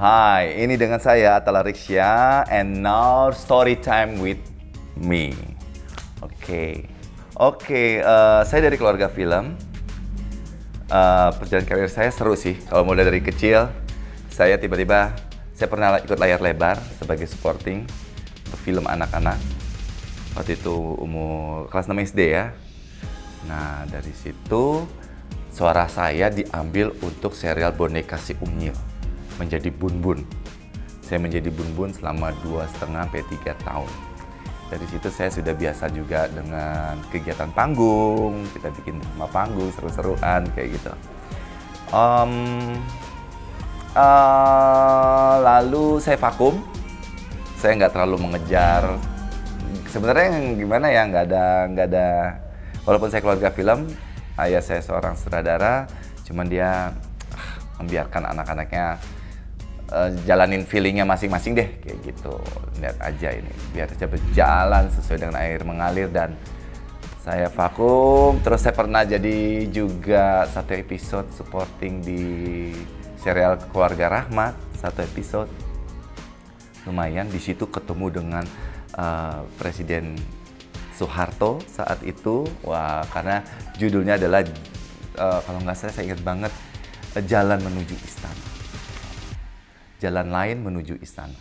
Hai, ini dengan saya Atala Riksya and now story time with me. Saya dari keluarga film. Perjalanan karir saya seru sih. Kalau mulai dari kecil, saya pernah ikut layar lebar sebagai supporting untuk film anak-anak. Waktu itu umur kelas 6 SD ya. Nah, dari situ suara saya diambil untuk serial Boneka Si Unyil, menjadi Bun-Bun. Saya menjadi Bun-Bun selama 2,5-3 tahun. Dari situ saya sudah biasa juga dengan kegiatan panggung, kita bikin drama panggung, seru-seruan kayak gitu. Lalu saya vakum, saya nggak terlalu mengejar. Sebenarnya gimana ya, nggak ada. Walaupun saya keluarga film, ayah saya seorang sutradara, cuman dia membiarkan anak-anaknya jalanin feelingnya masing-masing deh, kayak gitu. Lihat aja ini, biar saja berjalan sesuai dengan air mengalir. Dan saya vakum. Terus saya pernah jadi juga satu episode supporting di serial Keluarga Rahmat, satu episode. Lumayan, di situ ketemu dengan Presiden Soeharto saat itu. Wah, karena judulnya adalah kalau nggak salah, saya ingat banget, Jalan Menuju Istana. Jalan lain menuju istana.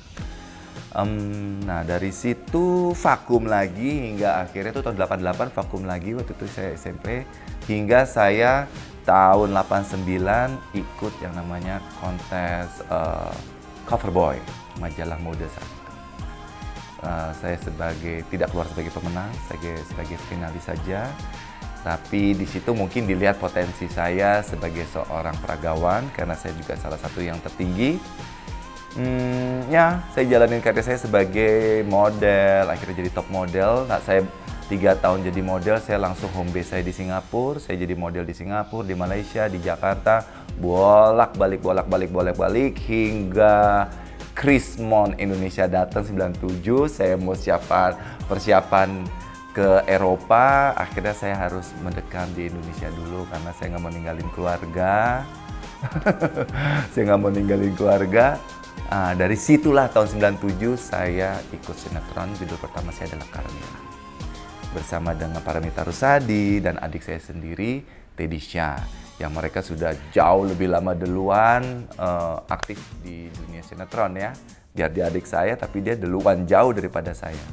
Nah, dari situ vakum lagi hingga akhirnya itu tahun 88 vakum lagi, waktu itu saya SMP, hingga saya tahun 89 ikut yang namanya kontes Cover Boy, majalah mode saat itu. Saya tidak keluar sebagai pemenang, sebagai finalis saja. Tapi di situ mungkin dilihat potensi saya sebagai seorang peragawan, karena saya juga salah satu yang tertinggi. Saya jalanin karir saya sebagai model, akhirnya jadi top model. Nah, saya 3 tahun jadi model, saya langsung home base saya di Singapura. Saya jadi model di Singapura, di Malaysia, di Jakarta, bolak-balik hingga Chrismon Indonesia datang 97. Saya mau persiapan ke Eropa. Akhirnya saya harus mendekam di Indonesia dulu karena saya nggak mau ninggalin keluarga. Dari situlah tahun 97 saya ikut sinetron. Judul pertama saya adalah Karmila, bersama dengan Paramita Rusady dan adik saya sendiri, Teddy Syah, yang mereka sudah jauh lebih lama duluan aktif di dunia sinetron ya. Biar dia adik saya, tapi dia duluan jauh daripada saya.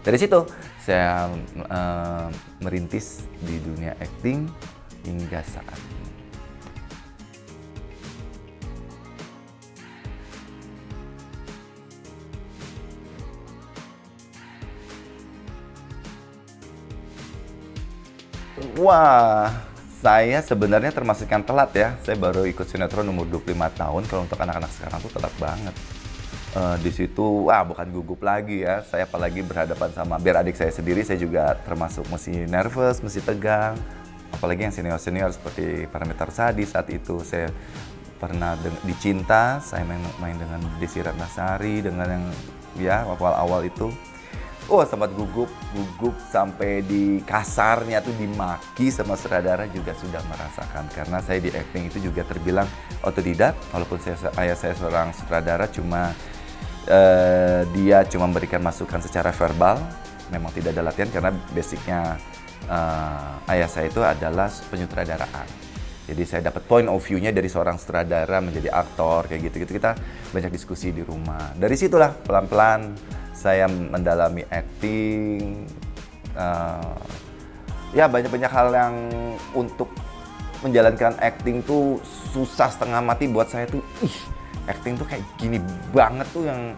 Dari situ saya merintis di dunia acting hingga saat ini. Wah, saya sebenarnya termasuk yang telat ya. Saya baru ikut sinetron umur 25 tahun. Kalau untuk anak-anak sekarang tuh telat banget. Di situ, bukan gugup lagi ya. Saya apalagi berhadapan sama, biar adik saya sendiri, saya juga termasuk mesti nervous, mesti tegang. Apalagi yang senior-senior seperti Paramita Rusady saat itu. Saya pernah di Cinta, saya main dengan Desi Ratnasari, dengan yang ya awal-awal itu. Sempat gugup sampai di kasarnya tuh dimaki sama sutradara juga sudah merasakan. Karena saya di acting itu juga terbilang otodidak, walaupun ayah saya seorang sutradara, dia cuma memberikan masukan secara verbal, memang tidak ada latihan karena basicnya ayah saya itu adalah penyutradaraan. Jadi saya dapat point of view-nya dari seorang sutradara menjadi aktor, kayak gitu-gitu. Kita banyak diskusi di rumah. Dari situlah pelan-pelan saya mendalami acting. Banyak hal yang untuk menjalankan acting tuh susah setengah mati buat saya tuh. Acting tuh kayak gini banget tuh, yang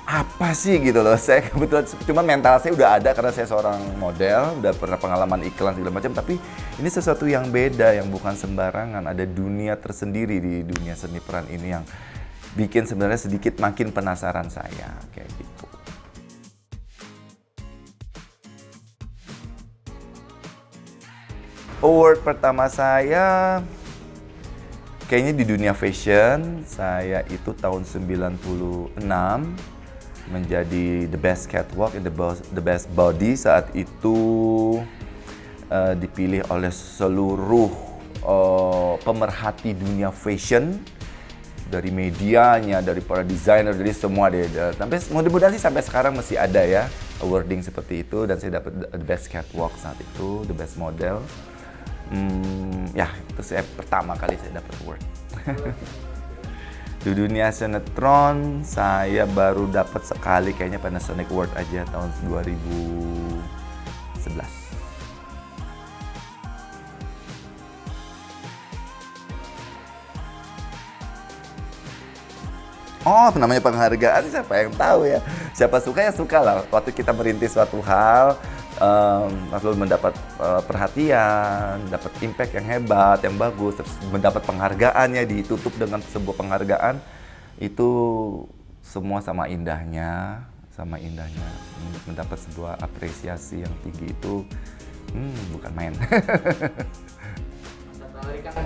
apa sih gitu loh. Saya kebetulan, cuman mental saya udah ada karena saya seorang model, udah pernah pengalaman iklan segala macam. Tapi ini sesuatu yang beda, yang bukan sembarangan. Ada dunia tersendiri di dunia seni peran ini yang bikin sebenarnya sedikit makin penasaran saya, kayak gitu. Award pertama saya kayaknya di dunia fashion. Saya itu tahun 96 menjadi the best catwalk and the best body. Saat itu dipilih oleh seluruh pemerhati dunia fashion dari medianya, dari para desainer, dari semua deh. Sampai mudah-mudahan sih sampai sekarang masih ada ya awarding seperti itu, dan saya dapat the best catwalk saat itu, the best model. Ya itu saya pertama kali saya dapat award. Di dunia sinetron saya baru dapat sekali kayaknya Panasonic Award aja tahun 2011. Oh, namanya penghargaan, siapa yang tahu ya? Siapa suka ya suka lah. Waktu kita merintis suatu hal, lalu mendapat perhatian, dapat impact yang hebat, yang bagus, terus mendapat penghargaannya, ditutup dengan sebuah penghargaan, itu semua sama indahnya, mendapat sebuah apresiasi yang tinggi itu, bukan main. Mas Atalarik kan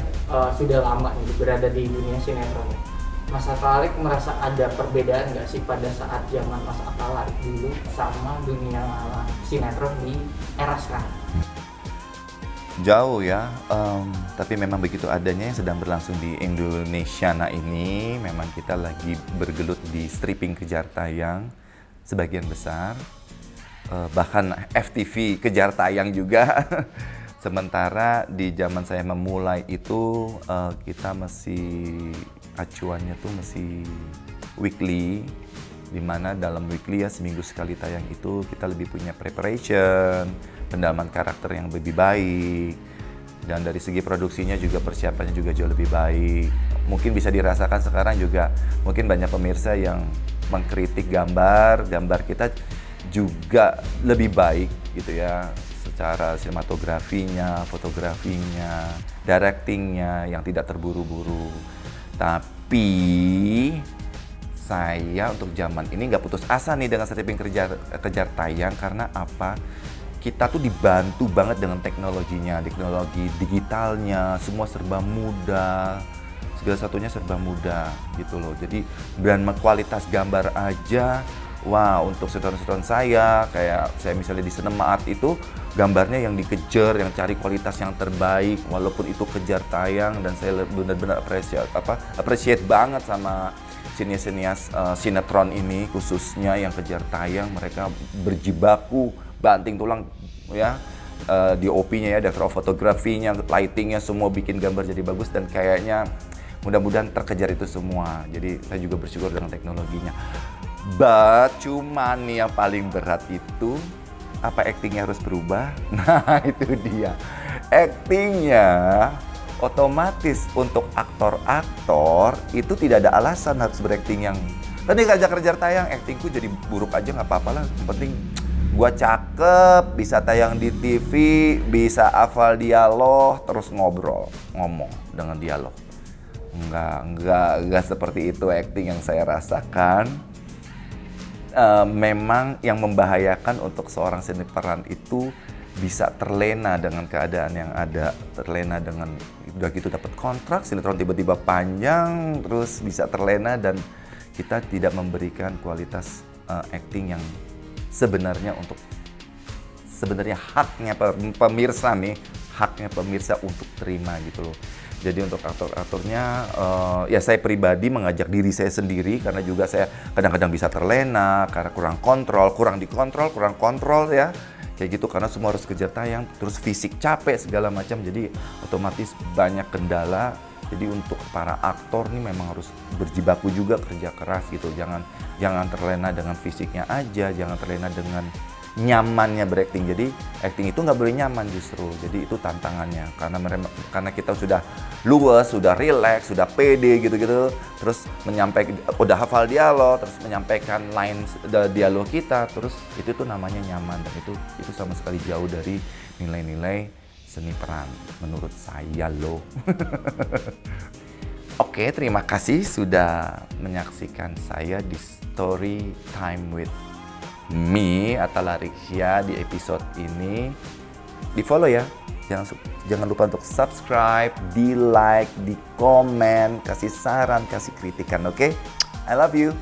sudah lama nih berada di dunia sinetron. Mas Atalarik merasa ada perbedaan nggak sih pada saat zaman Mas Atalarik dulu sama dunia sinetron di era sekarang? Jauh ya, tapi memang begitu adanya yang sedang berlangsung di Indonesia ini, memang kita lagi bergelut di stripping kejar tayang sebagian besar, bahkan FTV kejar tayang juga. Sementara di zaman saya memulai itu, kita masih acuannya tuh masih weekly, dimana dalam weekly ya seminggu sekali tayang itu kita lebih punya preparation, pendalaman karakter yang lebih baik, dan dari segi produksinya juga persiapannya juga jauh lebih baik. Mungkin bisa dirasakan sekarang juga, mungkin banyak pemirsa yang mengkritik gambar kita juga lebih baik gitu ya, secara sinematografinya, fotografinya, directingnya yang tidak terburu-buru. Tapi saya untuk zaman ini nggak putus asa nih dengan stripping kejar tayang, karena apa? Kita tuh dibantu banget dengan teknologinya, teknologi digitalnya, semua serba mudah, segala satunya serba mudah gitu loh. Jadi dan kualitas gambar aja, wah untuk sinetron saya, kayak saya misalnya di Cinema Art itu gambarnya yang dikejar, yang cari kualitas yang terbaik, walaupun itu kejar tayang, dan saya benar-benar appreciate banget sama sinias-sinias sinetron ini, khususnya yang kejar tayang. Mereka berjibaku, banting tulang ya, DOP-nya ya, director of fotografinya, lighting-nya, semua bikin gambar jadi bagus, dan kayaknya mudah-mudahan terkejar itu semua. Jadi saya juga bersyukur dengan teknologinya. Cuman nih yang paling berat itu, apa actingnya harus berubah? Nah itu dia, actingnya otomatis untuk aktor-aktor itu tidak ada alasan harus berakting yang tadi kejar tayang, actingku jadi buruk aja nggak apa-apa lah, yang penting gua cakep, bisa tayang di TV, bisa hafal dialog, terus ngomong dengan dialog. Enggak seperti itu acting yang saya rasakan. Memang yang membahayakan untuk seorang seniperan itu bisa terlena dengan keadaan yang ada, terlena dengan udah gitu dapat kontrak sinetron tiba-tiba panjang, terus bisa terlena dan kita tidak memberikan kualitas acting yang sebenarnya haknya pemirsa nih, haknya pemirsa untuk terima gitu loh. Jadi untuk aktor-aktornya, ya saya pribadi mengajak diri saya sendiri, karena juga saya kadang-kadang bisa terlena karena kurang kontrol ya, kayak gitu, karena semua harus kejar tayang, terus fisik capek segala macam, jadi otomatis banyak kendala. Jadi untuk para aktor nih memang harus berjibaku juga, kerja keras gitu, jangan terlena dengan fisiknya aja, jangan terlena dengan nyamannya berakting. Jadi acting itu nggak boleh nyaman justru, jadi itu tantangannya, karena kita sudah luas, sudah relax, sudah pede gitu-gitu, terus udah hafal dialog, terus menyampaikan line dialog kita, terus itu tuh namanya nyaman, dan itu sama sekali jauh dari nilai-nilai seni peran menurut saya loh. Oke, terima kasih sudah menyaksikan saya di Story Time with Me Atalarik di episode ini. Di follow ya, jangan lupa untuk subscribe, di like, di komen, kasih saran, kasih kritikan, oke? I love you.